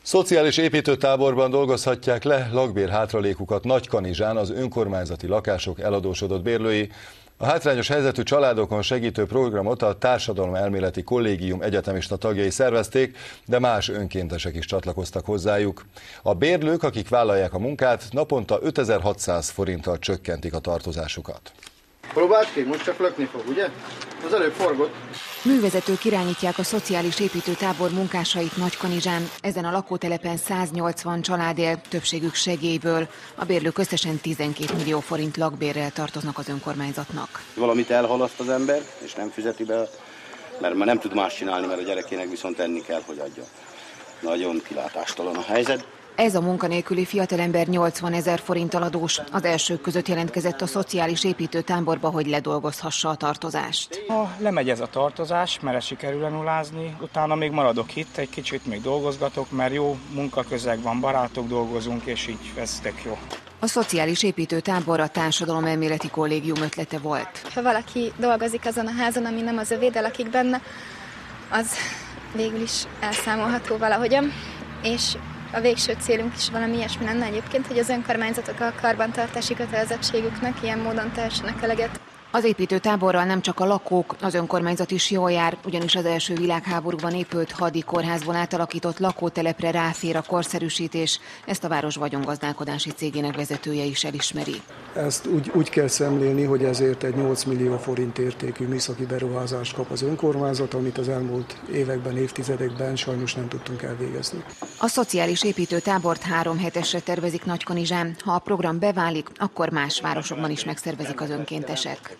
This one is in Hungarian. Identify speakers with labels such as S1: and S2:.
S1: Szociális építőtáborban dolgozhatják le lakbér hátralékukat Nagykanizsán az önkormányzati lakások eladósodott bérlői. A hátrányos helyzetű családokon segítő programot a Társadalomelméleti Kollégium egyetemista tagjai szervezték, de más önkéntesek is csatlakoztak hozzájuk. A bérlők, akik vállalják a munkát, naponta 5600 forinttal csökkentik a tartozásukat.
S2: Próbáld ki, most csak lökni fog, ugye? Az előbb forgott.
S3: Művezetők irányítják a szociális építőtábor munkásait Nagykanizsán. Ezen a lakótelepen 180 család él, többségük segélyből. A bérlők összesen 12 millió forint lakbérrel tartoznak az önkormányzatnak.
S4: Valamit elhalaszt az ember, és nem fizeti be, mert már nem tud más csinálni, mert a gyerekének viszont enni kell, hogy adja. Nagyon kilátástalan a helyzet.
S3: Ez a munkanélküli fiatalember 80 000 forinttal adós. Az elsők között jelentkezett a szociális építőtáborba, hogy ledolgozhassa a tartozást.
S5: Ha lemegy ez a tartozás, mert sikerül lenulázni, utána még maradok itt, egy kicsit még dolgozgatok, mert jó munkaközeg van, barátok dolgozunk, és így ez tök jó.
S3: A szociális építőtábor a Társadalomelméleti Kollégium ötlete volt.
S6: Ha valaki dolgozik azon a házon, ami nem az övé, de lakik benne, az végül is elszámolható valahogyan, és a végső célunk is valami ilyesmi lenne egyébként, hogy az önkormányzatok a karbantartási kötelezettségüknek ilyen módon tehessenek eleget.
S3: Az építőtáborral nem csak a lakók, az önkormányzat is jól jár, ugyanis az első világháborúban épült hadi kórházból átalakított lakótelepre ráfér a korszerűsítés. Ezt a város vagyongazdálkodási cégének vezetője is elismeri.
S7: Ezt úgy kell szemlélni, hogy ezért egy 8 millió forint értékű műszaki beruházást kap az önkormányzat, amit az elmúlt években, évtizedekben sajnos nem tudtunk elvégezni.
S3: A szociális építőtábort 3 hetesre tervezik Nagykanizsán. Ha a program beválik, akkor más városokban is megszervezik az önkéntesek.